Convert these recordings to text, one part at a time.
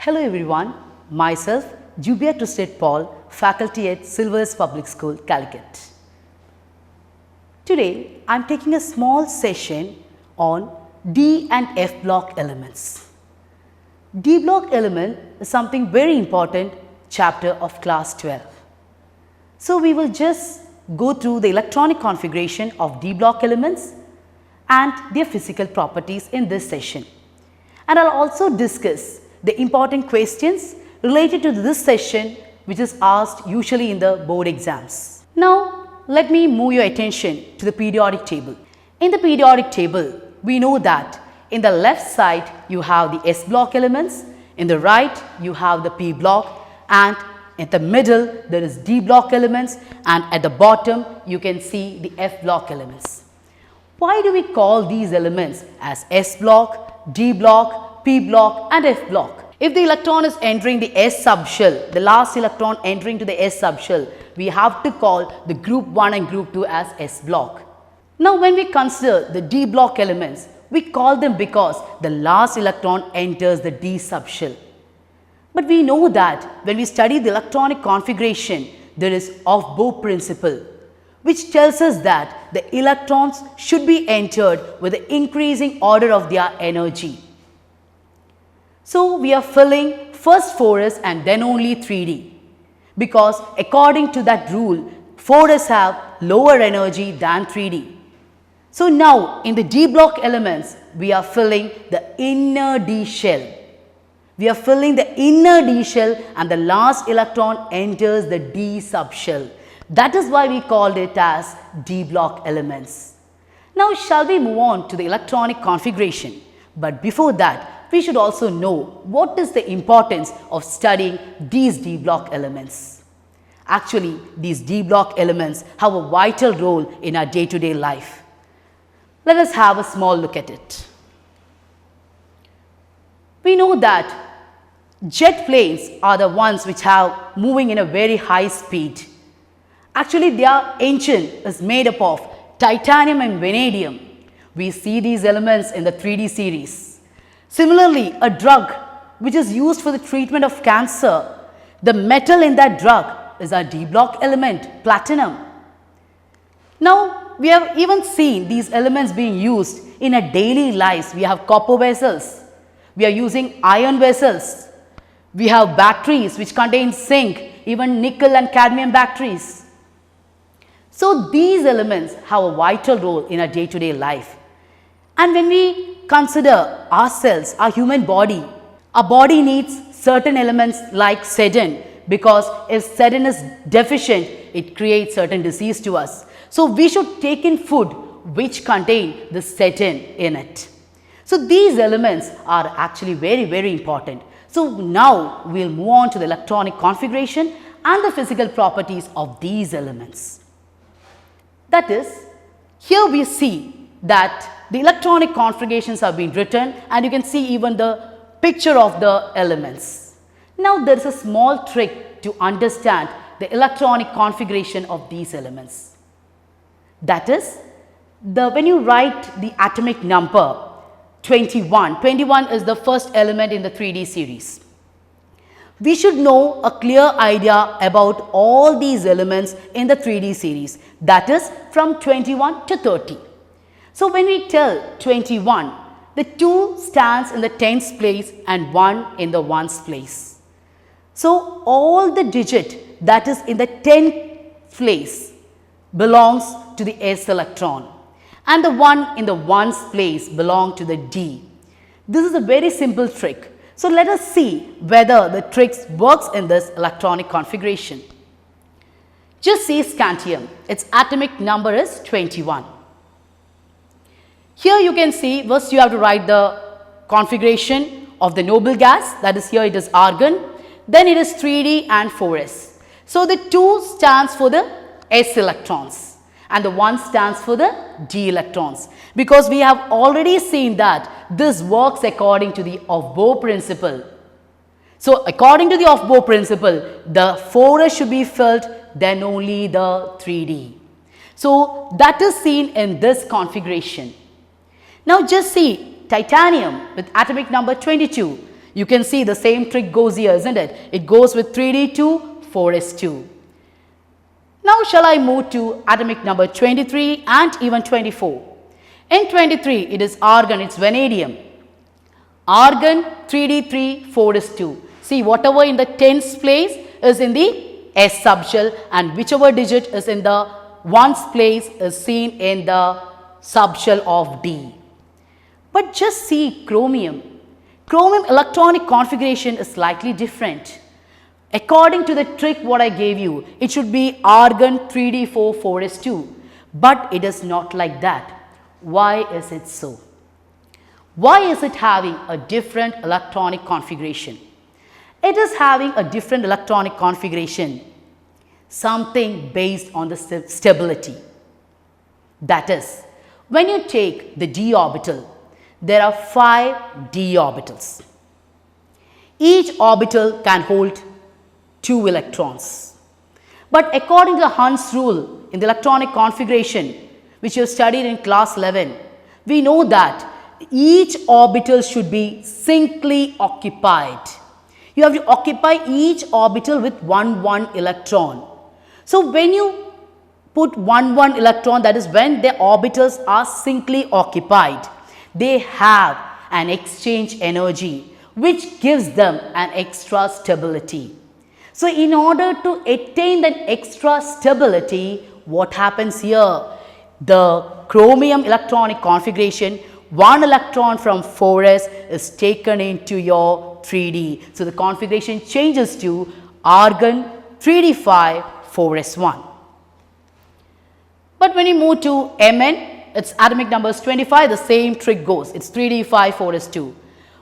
Hello everyone, myself Jubia Tristet Paul, faculty at Silvers Public School, Calicut. Today I am taking a small session on D and F block elements. D block element is something very important chapter of class 12. So we will just go through the electronic configuration of D block elements and their physical properties in this session. And I will also discuss the important questions related to this session which is asked usually in the board exams. Now let me move your attention to the periodic table. In the periodic table, we know that in the left side you have the S block elements, in the right you have the P block, and in the middle there is D block elements, and at the bottom you can see the F block elements. Why do we call these elements as S block, D block, P block and F block? If the electron is entering the S subshell, the last electron entering to the S subshell, we have to call the group 1 and group 2 as S block. Now when we consider the D block elements, we call them because the last electron enters the D subshell. But we know that when we study the electronic configuration, there is Aufbau principle, which tells us that the electrons should be entered with the increasing order of their energy. So we are filling first 4s and then only 3d, because according to that rule 4s have lower energy than 3d. So now in the D block elements we are filling the inner D shell. We are filling the inner D shell and the last electron enters the D subshell. That is why we called it as D block elements. Now shall we move on to the electronic configuration? But before that, we should also know what is the importance of studying these D block elements. Actually, these D block elements have a vital role in our day-to-day life. Let us have a small look at it. We know that jet planes are the ones which have moving in a very high speed. Actually, their engine is made up of titanium and vanadium. We see these elements in the 3D series. Similarly, a drug which is used for the treatment of cancer, the metal in that drug is our D block element, platinum. Now, we have even seen these elements being used in our daily lives. We have copper vessels, we are using iron vessels, we have batteries which contain zinc, even nickel and cadmium batteries. So, these elements have a vital role in our day-to-day life. And when we consider ourselves, our human body, our body needs certain elements like sedan, because if sedan is deficient, it creates certain disease to us. So we should take in food which contain the sedan in it. So these elements are actually very important. So now we will move on to the electronic configuration and the physical properties of these elements. That is, here we see that the electronic configurations have been written and you can see even the picture of the elements. Now there is a small trick to understand the electronic configuration of these elements. That is, when you write the atomic number 21, 21 is the first element in the 3D series. We should know a clear idea about all these elements in the 3D series, that is from 21 to 30. So when we tell 21, the 2 stands in the tens place and 1 in the ones place. So all the digit that is in the 10th place belongs to the S electron, and the 1 in the ones place belongs to the D. This is a very simple trick. So let us see whether the trick works in this electronic configuration. Just see scantium. Its atomic number is 21. Here you can see first you have to write the configuration of the noble gas, that is here it is argon, then it is 3d and 4s. So the 2 stands for the S electrons and the 1 stands for the D electrons, because we have already seen that this works according to the Aufbau principle. So according to the Aufbau principle, the 4s should be filled, then only the 3d. So that is seen in this configuration. Now just see titanium with atomic number 22. You can see the same trick goes here, isn't it? It goes with 3d to 4s2. Now shall I move to atomic number 23 and even 24. In 23, it is argon, it's vanadium. Argon 3d3 4s2. See, whatever in the tens place is in the S subshell, and whichever digit is in the ones place is seen in the subshell of D. But just see chromium. Chromium electronic configuration is slightly different. According to the trick what I gave you, it should be argon 3d4 4s2, but it is not like that. Why is it so? Why is it having a different electronic configuration? It is having a different electronic configuration, something based on the stability. That is, when you take the d orbital, there are 5 d orbitals. Each orbital can hold 2 electrons. But according to the Hund's rule in the electronic configuration, which you have studied in class 11, we know that each orbital should be singly occupied. You have to occupy each orbital with 1 electron. So when you put 1 electron, that is when the orbitals are singly occupied, they have an exchange energy which gives them an extra stability. So in order to attain that extra stability, what happens here? The chromium electronic configuration, 1 electron from 4s is taken into your 3d. So the configuration changes to argon 3d5 4s1. But when you move to Mn, its atomic number is 25, the same trick goes. It's 3d5 4s2.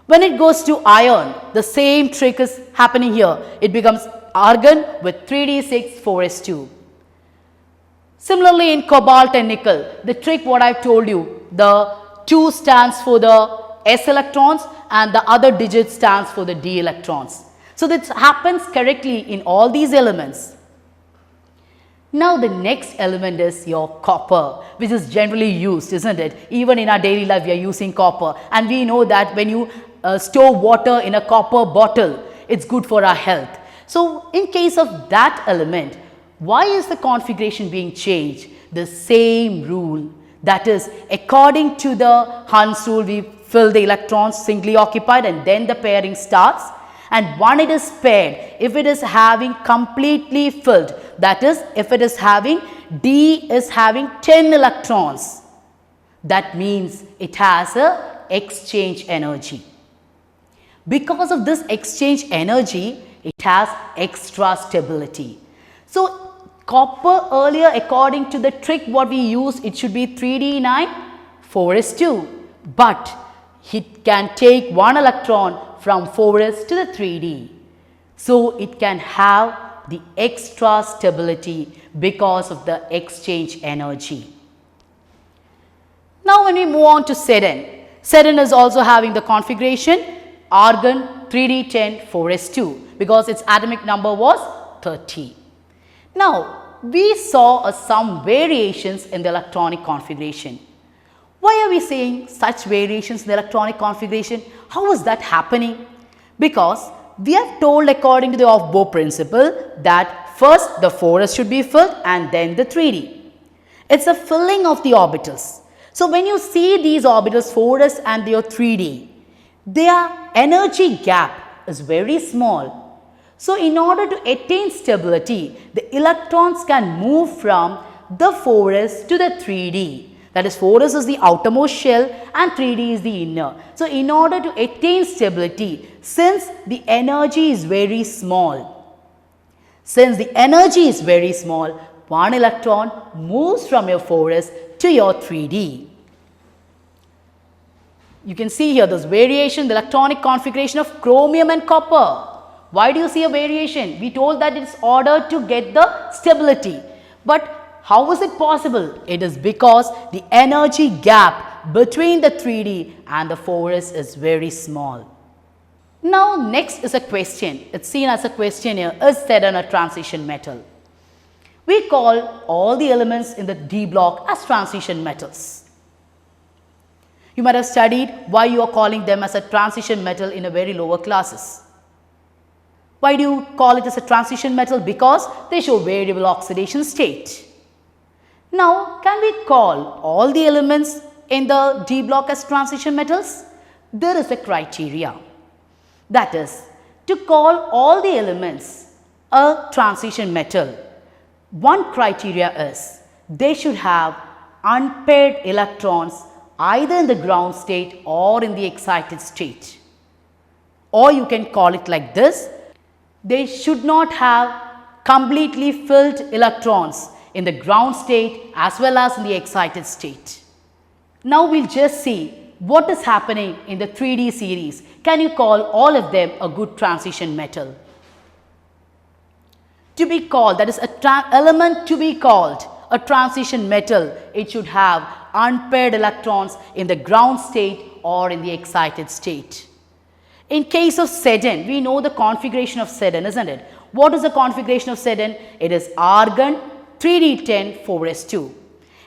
When it goes to iron, the same trick is happening here. It becomes argon with 3d6 4s2. Similarly, in cobalt and nickel, the trick what I've told you, the 2 stands for the s electrons and the other digit stands for the d electrons. So this happens correctly in all these elements. Now the next element is your copper, which is generally used, isn't it? Even in our daily life we are using copper, and we know that when you store water in a copper bottle, it's good for our health. So in case of that element, why is the configuration being changed? The same rule, that is, according to the Hund's rule, we fill the electrons singly occupied and then the pairing starts. And when it is paired, if it is having completely filled, that is, if it is having D is having 10 electrons, that means it has a exchange energy. Because of this exchange energy, it has extra stability. So copper earlier, according to the trick what we used, it should be 3d9 4s2, but it can take 1 electron from 4s to the 3d. So it can have the extra stability because of the exchange energy. Now when we move on to Sedin, Sedin is also having the configuration argon 3d10 4s2 because its atomic number was 30. Now we saw some variations in the electronic configuration. Why are we seeing such variations in the electronic configuration? How is that happening? Because we have told according to the Aufbau principle that first the 4s should be filled and then the 3d. It's a filling of the orbitals. So when you see these orbitals 4s and your 3d, their energy gap is very small. So in order to attain stability, the electrons can move from the 4s to the 3d. That is, 4s is the outermost shell and 3d is the inner. So in order to attain stability, since the energy is very small, one electron moves from your 4s to your 3d. You can see here this variation, the electronic configuration of chromium and copper. Why do you see a variation? We told that it's ordered to get the stability. But how is it possible? It is because the energy gap between the 3d and the 4s is very small. Now next is a question. It's seen as a question here. Is Sedin a transition metal? We call all the elements in the D block as transition metals. You might have studied why you are calling them as a transition metal in a very lower classes. Why do you call it as a transition metal? Because they show variable oxidation state. Now, can we call all the elements in the D block as transition metals? There is a criteria. That is, to call all the elements a transition metal, one criteria is they should have unpaired electrons either in the ground state or in the excited state. Or you can call it like this, they should not have completely filled electrons in the ground state as well as in the excited state. Now we will just see what is happening in the 3D series. Can you call all of them a good transition metal? To be called, that is element to be called a transition metal, it should have unpaired electrons in the ground state or in the excited state. In case of Sedin, we know the configuration of Sedin, isn't it? What is the configuration of Sedin? It is argon 3d10 4s2.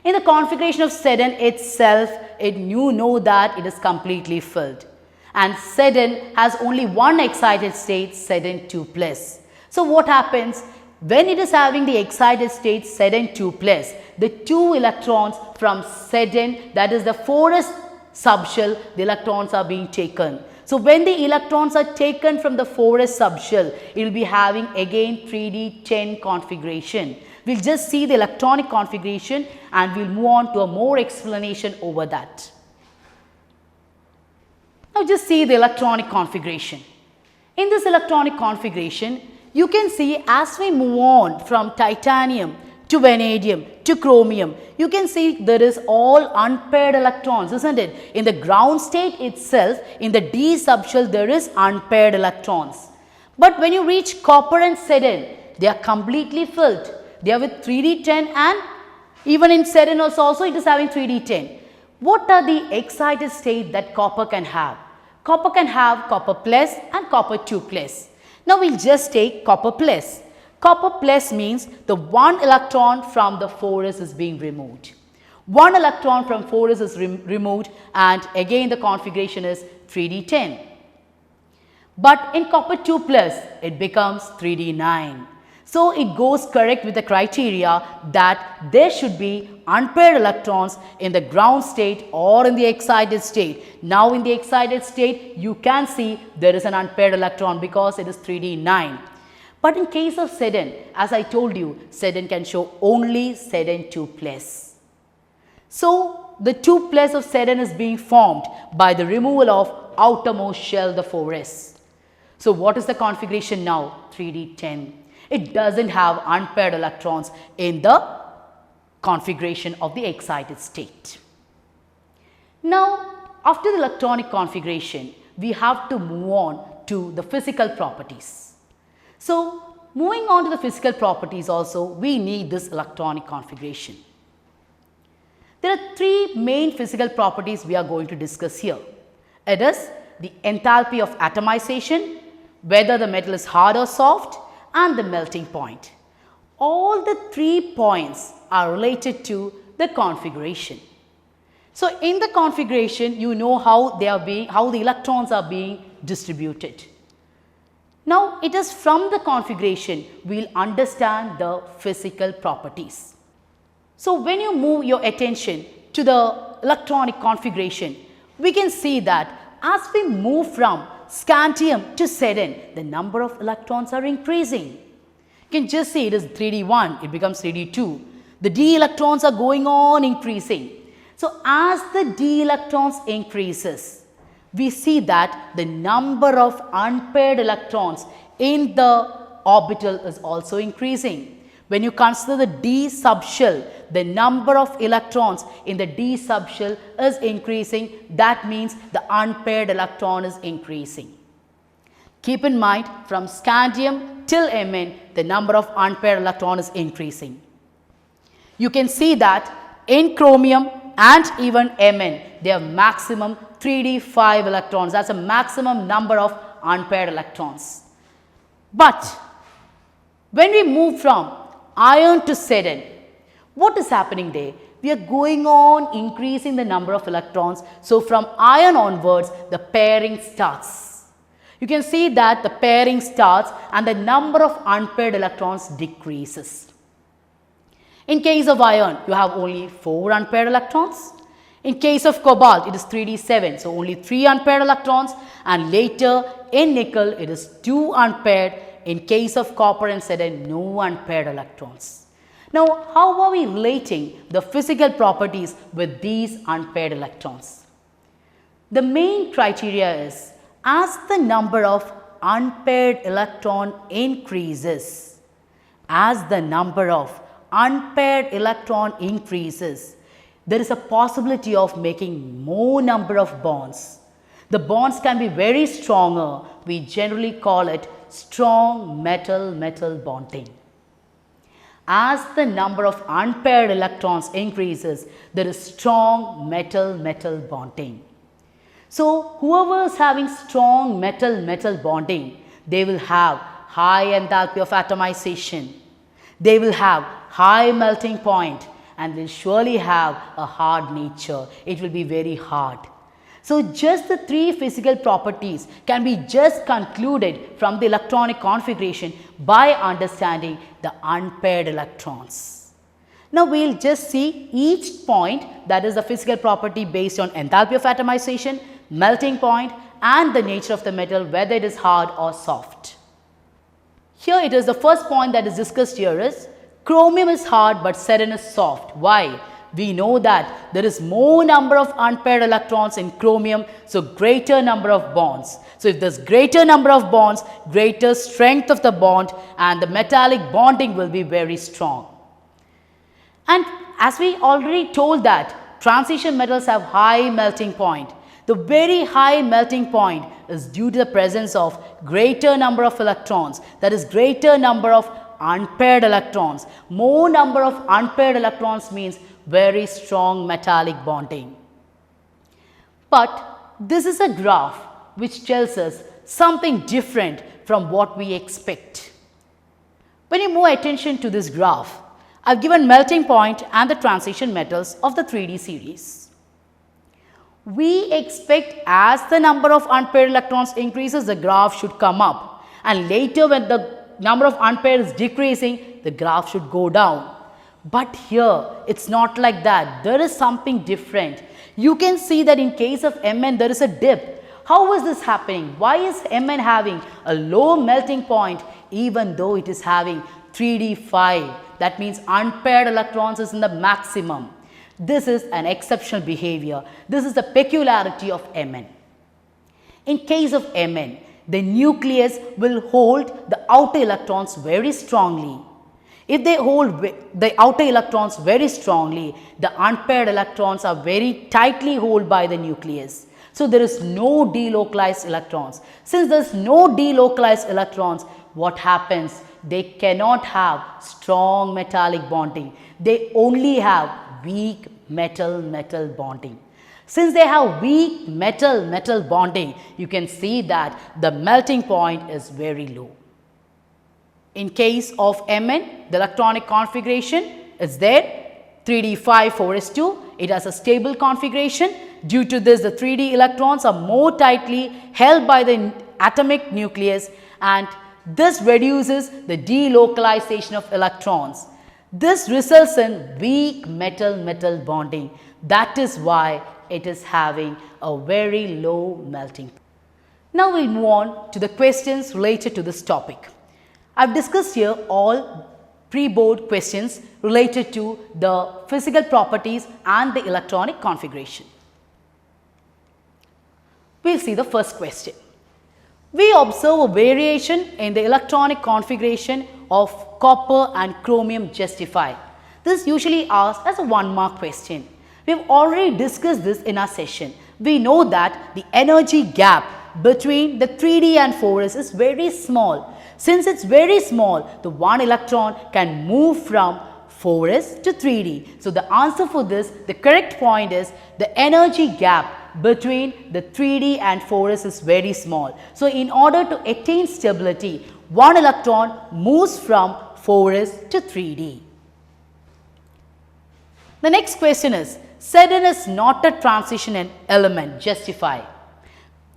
In the configuration of Sedin itself, you know that it is completely filled. And Sedin has only one excited state, Sedin 2 plus. So what happens? When it is having the excited state Sedin 2 plus, the two electrons from Sedin, that is the 4s subshell, the electrons are being taken. So when the electrons are taken from the 4s subshell, it will be having again 3d10 configuration. We will just see the electronic configuration and we will move on to a more explanation over that. Now just see the electronic configuration. In this electronic configuration, you can see as we move on from titanium to vanadium to chromium, you can see there is all unpaired electrons, isn't it? In the ground state itself, in the D subshell, there is unpaired electrons. But when you reach copper and Sedin, they are completely filled. They are with 3d10 and even in Sedin also it is having 3d10. What are the excited state that copper can have? Copper can have copper plus and copper 2 plus. Now we will just take copper plus. Copper plus means the one electron from the 4s is being removed. One electron from 4s is removed and again the configuration is 3d10. But in copper 2 plus, it becomes 3d9. So it goes correct with the criteria that there should be unpaired electrons in the ground state or in the excited state. Now in the excited state, you can see there is an unpaired electron because it is 3d9. But in case of Sedin, as I told you, Sedin can show only Sedin 2 plus. So the 2 plus of Sedin is being formed by the removal of outermost shell, the 4s. So what is the configuration now? 3d10. It doesn't have unpaired electrons in the configuration of the excited state. Now, after the electronic configuration, we have to move on to the physical properties. So, moving on to the physical properties also, we need this electronic configuration. There are three main physical properties we are going to discuss here. It is the enthalpy of atomization, whether the metal is hard or soft, and the melting point. All the 3 points are related to the configuration. So in the configuration, you know how the electrons are being distributed. Now it is from the configuration we will understand the physical properties. So when you move your attention to the electronic configuration, we can see that as we move from scandium to Sedin, the number of electrons are increasing. You can just see it is 3d1, it becomes 3d2. The d electrons are going on increasing. So as the d electrons increases, we see that the number of unpaired electrons in the orbital is also increasing. When you consider the d subshell, the number of electrons in the d subshell is increasing. That means the unpaired electron is increasing. Keep in mind, from scandium till Mn, the number of unpaired electron is increasing. You can see that in chromium and even Mn, they have maximum 3d5 electrons. That's a maximum number of unpaired electrons. But when we move from iron to Sedin, what is happening there? we are going on increasing the number of electrons. So, from iron onwards, the pairing starts. You can see that the pairing starts and the number of unpaired electrons decreases. In case of iron, you have only 4 unpaired electrons. In case of cobalt, it is 3d7, so only 3 unpaired electrons, and later in nickel, it is 2 unpaired. In case of copper and lead, no unpaired electrons. Now, how are we relating the physical properties with these unpaired electrons? The main criteria is, as the number of unpaired electron increases, there is a possibility of making more number of bonds. The bonds can be very stronger. We generally call it strong metal-metal bonding. As the number of unpaired electrons increases, there is strong metal-metal bonding. So, whoever is having strong metal-metal bonding, they will have high enthalpy of atomization. They will have high melting point and will surely have a hard nature. It will be very hard. So, just the 3 physical properties can be just concluded from the electronic configuration by understanding the unpaired electrons. Now, we will just see each point, that is the physical property based on enthalpy of atomization, melting point and the nature of the metal, whether it is hard or soft. Here it is, the first point that is discussed here is chromium is hard but cerium is soft. Why? We know that there is more number of unpaired electrons in chromium, so greater number of bonds. So, if there is greater number of bonds, greater strength of the bond and the metallic bonding will be very strong. And as we already told that transition metals have high melting point. The very high melting point is due to the presence of greater number of electrons, that is greater number of unpaired electrons. More number of unpaired electrons means very strong metallic bonding. But this is a graph which tells us something different from what we expect. When you move attention to this graph, I have given melting point and the transition metals of the 3D series. We expect as the number of unpaired electrons increases, the graph should come up, and later when the number of unpaired is decreasing, the graph should go down. But here it is not like that. There is something different. You can see that in case of Mn there is a dip. How is this happening? Why is Mn having a low melting point even though it is having 3d5? That means unpaired electrons is in the maximum. This is an exceptional behavior. This is the peculiarity of Mn. In case of Mn, the nucleus will hold the outer electrons very strongly. If they hold the outer electrons very strongly, the unpaired electrons are very tightly held by the nucleus. So, there is no delocalized electrons. Since there is no delocalized electrons, what happens? They cannot have strong metallic bonding. They only have weak metal-metal bonding. Since they have weak metal-metal bonding, you can see that the melting point is very low. In case of Mn, the electronic configuration is there 3d5 4s2. It has a stable configuration. Due to this, the 3d electrons are more tightly held by the atomic nucleus, and this reduces the delocalization of electrons. This results in weak metal-metal bonding. That is why it is having a very low melting point. Now, we will move on to the questions related to this topic. I have discussed here all pre-board questions related to the physical properties and the electronic configuration. We will see the first question. We observe a variation in the electronic configuration of copper and chromium justify. This is usually asked as a 1-mark question. We have already discussed this in our session. We know that the energy gap between the 3d and 4s is very small. Since it is very small, the one electron can move from 4s to 3d. So, the answer for this, the correct point is the energy gap between the 3d and 4s is very small. So, in order to attain stability, one electron moves from 4s to 3d. The next question is, Sedin is not a transition element, justify.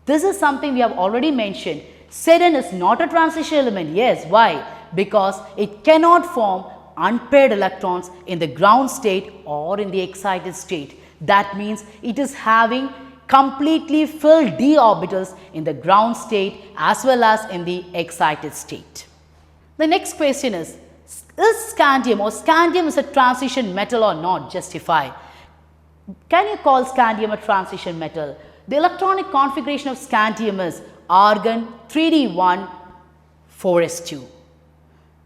This is something we have already mentioned. Sedin is not a transition element. Yes, why? Because it cannot form unpaired electrons in the ground state or in the excited state. That means it is having completely filled d orbitals in the ground state as well as in the excited state. The next question is scandium is a transition metal or not? Justify. Can you call scandium a transition metal? The electronic configuration of scandium is argon 3d1 4s2.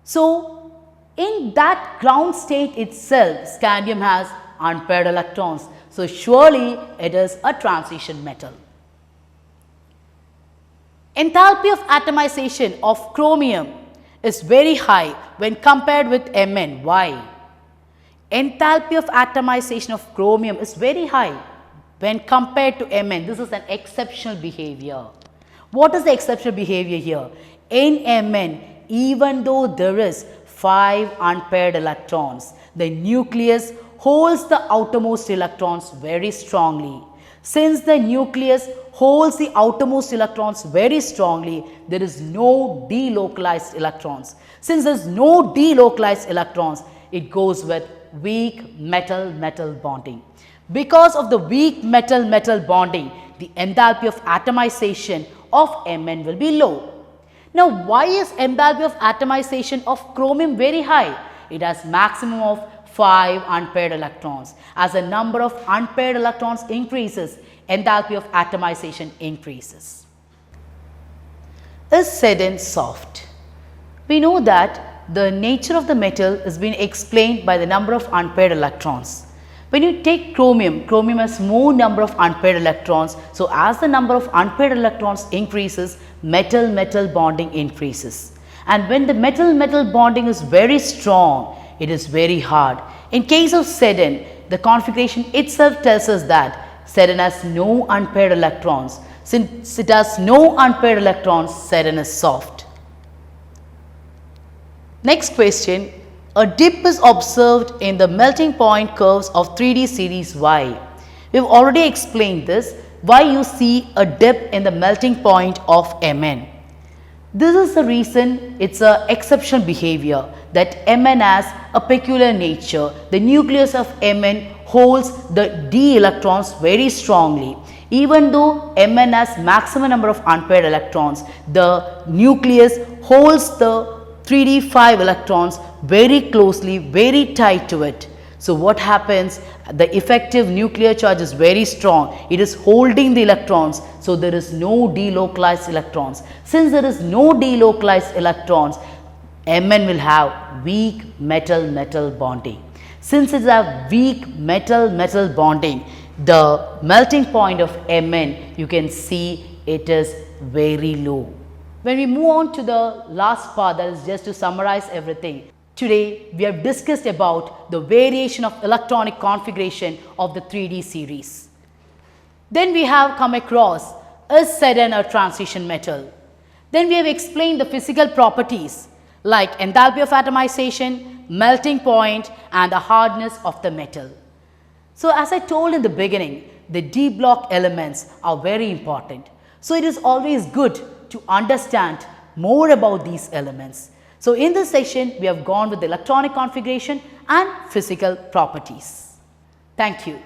So, in that ground state itself, scandium has unpaired electrons. So, surely it is a transition metal. Enthalpy of atomization of chromium is very high when compared with Mn. Why? Enthalpy of atomization of chromium is very high when compared to Mn. This is an exceptional behavior. What is the exceptional behavior here? In Mn, even though there is 5 unpaired electrons, the nucleus holds the outermost electrons very strongly. Since the nucleus holds the outermost electrons very strongly, there is no delocalized electrons. Since there is no delocalized electrons, it goes with weak metal-metal bonding. Because of the weak metal-metal bonding, the enthalpy of atomization of Mn will be low. Now, why is enthalpy of atomization of chromium very high? It has maximum of 5 unpaired electrons. As the number of unpaired electrons increases, enthalpy of atomization increases. Is Sedin soft? We know that the nature of the metal is being explained by the number of unpaired electrons. When you take chromium, chromium has more number of unpaired electrons. So, as the number of unpaired electrons increases, metal-metal bonding increases. And when the metal-metal bonding is very strong, it is very hard. In case of Sedin, the configuration itself tells us that Sedin has no unpaired electrons. Since it has no unpaired electrons, Sedin is soft. Next question, a dip is observed in the melting point curves of 3D series. Why? We have already explained this, why you see a dip in the melting point of Mn. This is the reason it's an exceptional behavior that Mn has a peculiar nature. The nucleus of Mn holds the d electrons very strongly. Even though Mn has maximum number of unpaired electrons, the nucleus holds the 3d5 electrons very closely, very tight to it. So, what happens? The effective nuclear charge is very strong. It is holding the electrons. So, there is no delocalized electrons. Since there is no delocalized electrons, Mn will have weak metal-metal bonding. Since it has weak metal-metal bonding, the melting point of Mn, you can see it is very low. When we move on to the last part, that is just to summarize everything. Today, we have discussed about the variation of electronic configuration of the 3D series. Then we have come across, is Sedin a transition metal? Then we have explained the physical properties like enthalpy of atomization, melting point and the hardness of the metal. So, as I told in the beginning, the d block elements are very important. So, it is always good to understand more about these elements. So, in this session, we have gone with the electronic configuration and physical properties. Thank you.